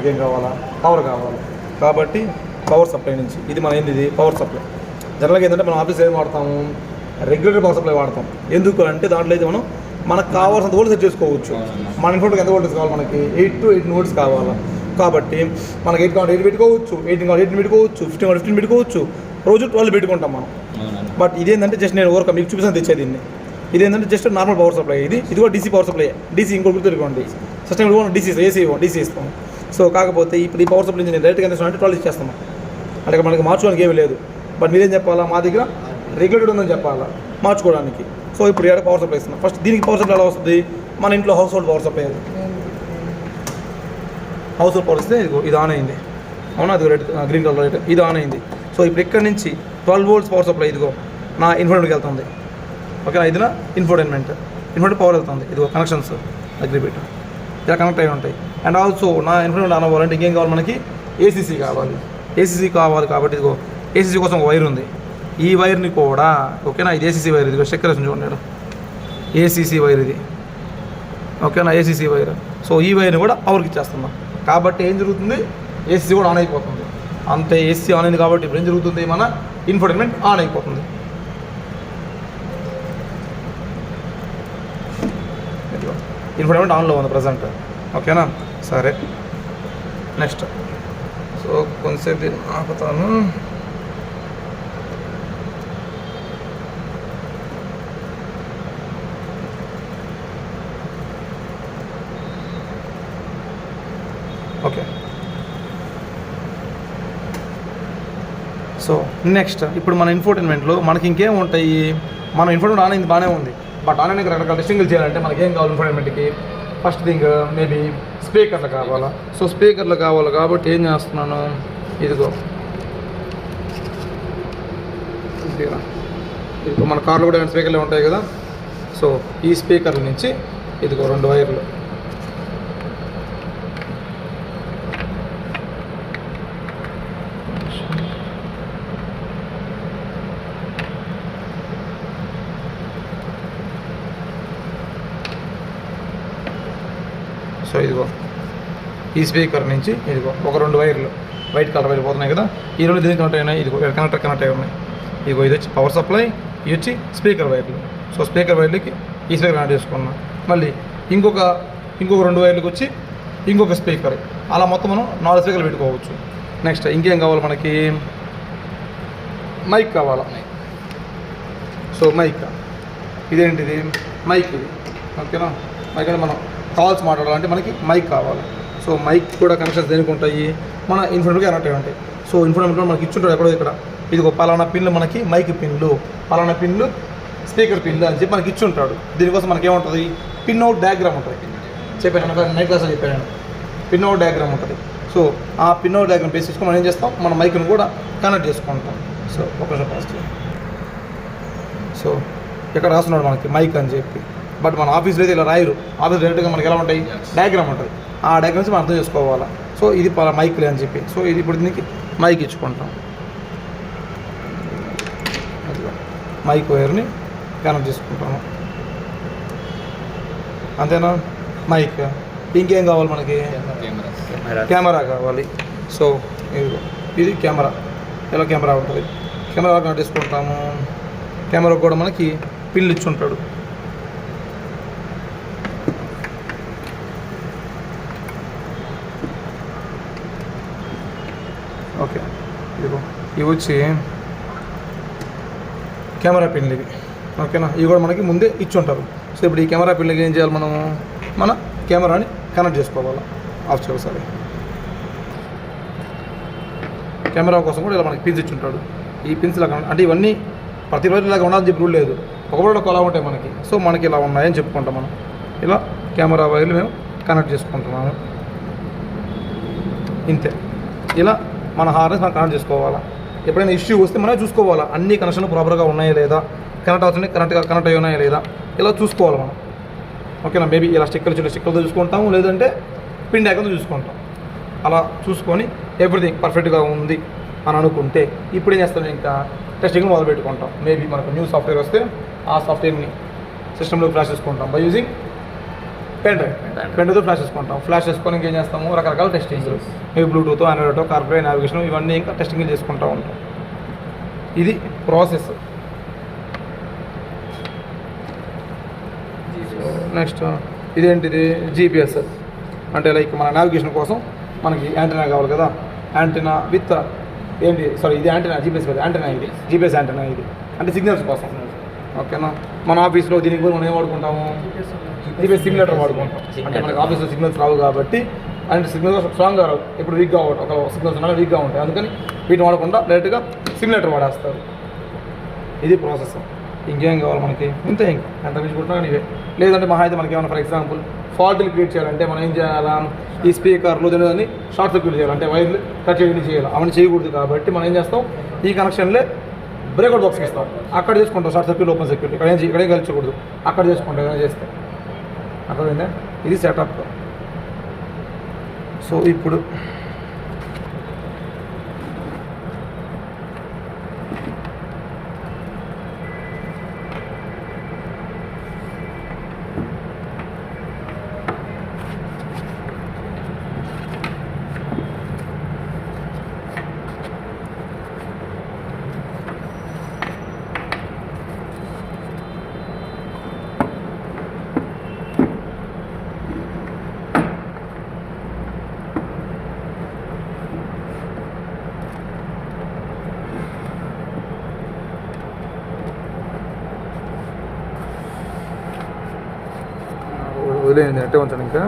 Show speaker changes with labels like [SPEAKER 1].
[SPEAKER 1] మనకి ఏం కావాలా, పవర్ కావాలి. కాబట్టి పవర్ సప్లై నుంచి ఇది మన ఏంది, ఇది పవర్ సప్లై. జనరల్గా ఏంటంటే మనం ఆఫీస్లో ఏం వాడతాము, రెగ్యులేటర్ పవర్ సప్లై వాడతాం. ఎందుకు అంటే దాంట్లో అయితే మనకు కావాల్సినంత వోల్ట్ సెట్ చేసుకోవచ్చు. మన ఇన్ఫోన్కి ఎంత వోల్టేజ్ కావాలి, మనకి 8 to 18 volts కావాలి. కాబట్టి మనకి 8 కావాలి 8 పెట్టుకోవచ్చు, 18 పెట్టుకోవచ్చు, 15 పెట్టుకోవచ్చు, రోజు 12 పెట్టుకుంటాం మనం. బట్ ఇదేంటంటే జస్ట్ నేను ఓరక మీకు చూపిస్తాను తెచ్చేది. దీన్ని ఇదేంటంటే జస్ట్ నార్మల్ పవర్ సప్లై. ఇది కూడా డీసీ పవర్ సప్లై. డీసీ ఇంకోటి గుర్తుపెట్టుకోండి, సిస్టమ్ డీసీ డీసీ ఇస్తాం. సో కాకపోతే ఇప్పుడు ఈ పవర్ సప్లై నుంచి నేను డైరెక్ట్గా ఎంత అంటే 12 ఇచ్చేస్తాను. అంటే మనకి మార్చుకోవడానికి ఏమీ లేదు. బట్ మీరేం చెప్పాలా, మా దగ్గర రెగ్యులేటర్ ఉందని చెప్పాలా మార్చుకోవడానికి. సో ఇప్పుడు ఇక్కడ పవర్ సప్లై ఇస్తున్నాం. ఫస్ట్ దీనికి పవర్ సప్లై ఎలా వస్తుంది, మన ఇంట్లో house whole power supply. House whole power ఇస్తే ఇది ఆన్ అయింది, అవునా, అది రెడ్ గ్రీన్ కలర్ లైట్, ఇది ఆన్ అయింది. సో ఇప్పుడు ఇక్కడ నుంచి 12 volts పవర్ సప్లై ఇదిగో నా ఇన్ఫోటైన్మెంట్కి వెళ్తుంది. ఓకేనా, ఇది నా ఇన్ఫోటైన్మెంట్ పవర్ వెళ్తుంది. ఇదిగో కనెక్షన్స్ అగ్రిపెట్ ఇలా కనెక్ట్ అయి ఉంటాయి. అండ్ ఆల్సో నా ఇన్ఫోటైన్మెంట్ ఆన్ అవ్వాలంటే ఇంకేం కావాలి, మనకి ఏసీసీ కావాలి. ఏసీసీ కావాలి కాబట్టి ఇదిగో ఏసీసీ కోసం ఒక వైర్ ఉంది. ఈ వైర్ని కూడా ఓకేనా, ఇది ఏసీసీ వైర్, ఇదిగో స్టిక్కర్ చూడండి, ఏసీసీ వైర్ ఇది. ఓకేనా, ఏసీసీ వైర్. సో ఈ వైర్ని కూడా పవర్కి ఇచ్చేస్తున్నాం. కాబట్టి ఏం జరుగుతుంది, ఏసీ కూడా ఆన్ అయిపోతుంది. అంతే, ఏసీ ఆన్ అయింది కాబట్టి ఇప్పుడు ఏం జరుగుతుంది, మన ఇన్ఫోటైన్మెంట్ ఆన్ అయిపోతుంది. ఇన్ఫోటైన్మెంట్ ఆన్లో ఉంది ప్రజెంట్. ఓకేనా, సరే నెక్స్ట్. సో కొంతసేపు దీన్ని ఆపుతాను. ఓకే, సో నెక్స్ట్ ఇప్పుడు మన ఇన్ఫోటైన్మెంట్లో మనకి ఇంకేం ఉంటాయి. మన ఇన్ఫోటైన్మెంట్ ఆన్ అయింది బాగానే ఉంది. బట్ ఆన్ అయిన రకరకాల డిస్టింగిల్ చేయాలంటే మనకి ఏం కావాలి ఇన్ఫోటైన్మెంట్కి, ఫస్ట్ థింగ్ మేబీ స్పీకర్లు కావాలా. సో స్పీకర్లు కావాలి కాబట్టి ఏం చేస్తున్నాను, ఇదిగో మన కార్లో కూడా స్పీకర్లు ఉంటాయి కదా. సో ఈ స్పీకర్ల నుంచి ఇదిగో 2 వైర్లు సో ఇదిగో ఈ స్పీకర్ నుంచి ఇదిగో ఒక 2 వైర్లు వైట్ కలర్ వైర్లు పోతున్నాయి కదా. ఈ 2 దీనికి కనెక్ట్ అయినాయి. ఇదిగో కనెక్ట్ అయి ఉన్నాయి. ఇదిగో ఇది వచ్చి పవర్ సప్లై, ఇది వచ్చి స్పీకర్ వైర్లు. సో స్పీకర్ వైర్లకి ఈ స్పీకర్ కనెక్ట్ చేసుకున్నాం. మళ్ళీ ఇంకొక 2 వైర్లకు వచ్చి ఇంకొక స్పీకర్. అలా మొత్తం మనం 4 స్పీకర్లు పెట్టుకోవచ్చు. నెక్స్ట్ ఇంకేం కావాలి, మనకి మైక్ కావాలా. సో మైక్ ఇదేంటిది, మైక్ ఇది. ఓకేనా, మైక్ అంటే మనం కాల్స్ మాట్లాడాలంటే మనకి మైక్ కావాలి. సో మైక్ కూడా కనెక్షన్స్ దేనికి ఉంటాయి, మన ఇన్ఫోటైన్మెంట్కి కనెక్ట్ అయి ఉంటాయి. సో ఇన్ఫోటైన్మెంట్లో మనకి ఇచ్చుంటారు ఎక్కడో ఇక్కడ, ఇదిగో పలానా పిన్లు మనకి మైక్ పిన్లు, పలానా పిన్లు స్పీకర్ పిన్లు అని చెప్పి మనకి ఇచ్చుంటాడు. దీనికోసం మనకి ఏముంటుంది, పిన్ అవుట్ డయాగ్రామ్ ఉంటుంది. చెప్పాను నైట్ క్లాస్లో చెప్పాను, పిన్ అవుట్ డయాగ్రామ్ ఉంటుంది. సో ఆ పిన్ అవుట్ డయాగ్రామ్ బేస్ చేసుకొని మనం ఏం చేస్తాం, మన మైక్ను కూడా కనెక్ట్ చేసుకుంటాం. సో ఒకసారి పాజిటివ్. సో ఇక్కడ రాస్తున్నాడు మనకి మైక్ అని చెప్పి. బట్ మన ఆఫీస్లో అయితే ఇలా రాయరు. ఆఫీస్ డైరెక్ట్గా మనకి ఎలా ఉంటాయి, డయాగ్రామ్ ఉంటుంది. ఆ డయాగ్రామ్స్ మనం అర్థం చేసుకోవాలా. సో ఇది మైక్లే అని చెప్పి. సో ఇది ఇప్పుడు దీనికి మైక్ ఇచ్చుకుంటాం. మైక్ వైర్ని కనెక్ట్ చేసుకుంటాము. అంతేనా, మైక్. ఇంకేం కావాలి మనకి, కెమెరా కావాలి. సో ఇది కెమెరా, ఎలా కెమెరా ఉంటుంది, కెమెరా కనెక్ట్ చేసుకుంటాము. కెమెరా కూడా మనకి పిన్లు ఇచ్చుంటాడు. ఓకే, ఇవి వచ్చి కెమెరా పిన్లు ఇవి. ఓకేనా, ఇవి కూడా మనకి ముందే ఇచ్చుంటారు. సో ఇప్పుడు ఈ కెమెరా పిన్లకి ఏం చేయాలి, మనము మన కెమెరాని కనెక్ట్ చేసుకోవాలి. ఆఫ్ చేయాలి. కెమెరా కోసం కూడా ఇలా మనకి పిన్స్ ఇచ్చుంటాడు. ఈ పిన్స్ ఇలా అంటే ఇవన్నీ ప్రతిరోజు ఇలాగ ఉండాలని చెప్పి రూల్ లేదు. ఒకవేళ అలా ఉంటాయి మనకి. సో మనకి ఇలా ఉన్నాయని చెప్పుకుంటాం మనం. ఇలా కెమెరా వైర్లు మేము కనెక్ట్ చేసుకుంటున్నాము. ఇంతే, ఇలా మన హార్నెస్ మనం కనెక్ట్ చేసుకోవాలా. ఎప్పుడైనా ఇష్యూ వస్తే మనం చూసుకోవాలా, అన్ని కనెక్షన్లు ప్రాపర్గా ఉన్నాయా లేదా, కనెక్ట్ అవుతున్నాయి కనెక్ట్ అయి ఉన్నాయా లేదా, ఇలా చూసుకోవాలి మనం. ఓకేనా, మేబీ ఇలా స్టిక్కర్తో చూసుకుంటాము, లేదంటే పిన్ డయాగ్రామ్తో చూసుకుంటాం. అలా చూసుకొని ఎవ్రీథింగ్ పర్ఫెక్ట్గా ఉంది అని అనుకుంటే ఇప్పుడు ఏం చేస్తాం, ఇంకా టెస్టింగ్ మొదలు పెట్టుకుంటాం. మేబీ మనకు న్యూ సాఫ్ట్వేర్ వస్తే ఆ సాఫ్ట్వేర్ని సిస్టంలో ఫ్లాష్ చేసుకుంటాం బై యూజింగ్ పెన్ డ్రైవ్తో ఫ్లాష్ చేసుకుంటాం. ఫ్లాష్ చేసుకొని ఇంకేం చేస్తాము, రకరకాల టెస్టింగ్స్, ఇవి బ్లూటూత్, ఆండ్రాయిడ్, కార్ప్లే, నావిగేషన్, ఇవన్నీ ఇంకా టెస్టింగ్ చేసుకుంటూ ఉంటాం. ఇది ప్రాసెస్. నెక్స్ట్ ఇదేంటిది, జీపీఎస్ అంటే లైక్ మన నావిగేషన్ కోసం మనకి యాంటెనా కావాలి కదా, యాంటెనా విత్ ఏంటి ఇది యాంటెనా, జీపీఎస్ కదా యాంటెనా, ఇది జీపీఎస్ యాంటెనా, ఇది అంటే సిగ్నల్స్ కోసం. ఓకేనా, మన ఆఫీస్లో దీనికి కూడా మనం ఏం వాడుకుంటాము, జీపీఎస్ సిమ్యులేటర్ వాడుకుంటాం. అంటే మనకి ఆఫీస్లో సిగ్నల్స్ రావు కాబట్టి, అండ్ సిగ్నల్స్ స్ట్రాంగ్గా రావు, ఇప్పుడు వీక్గా ఒక సిగ్నల్స్ ఉన్నా వీక్గా ఉంటాయి, అందుకని వీటిని వాడకుండా డైరెక్ట్గా సిమ్యులేటర్ వాడేస్తారు. ఇది ప్రాసెస్. ఇంకేం కావాలి మనకి, ఇంతే, ఇంకా ఎంత పెంచుకుంటున్నా ఇవే. లేదంటే మహా అయితే మనకి ఏమైనా ఫర్ ఎగ్జాంపుల్ ఫాల్ట్లు క్రియేట్ చేయాలంటే మనం ఏం చేయాలా, ఈ స్పీకర్లు దాన్ని షార్ట్ సర్క్యూట్ చేయాలి, అంటే వైర్లు కట్ చేయడం చేయాలి, అవన్నీ చేయకూడదు. కాబట్టి మనం ఏం చేస్తాం, ఈ కనెక్షన్లే బ్రేక్అవుట్ బాక్స్ ఇస్తాం, అక్కడ చేసుకుంటాం షార్ట్ సర్క్యూట్, ఓపెన్ సర్క్యూట్, ఇక్కడేం కలిసకూడదు, అక్కడ చేసుకుంటాం, ఏదైనా చేస్తే. అర్థమైందా, ఇది సెటప్. సో ఇప్పుడు వదిలేయండి, అంటే ఉంచండి ఇంకా.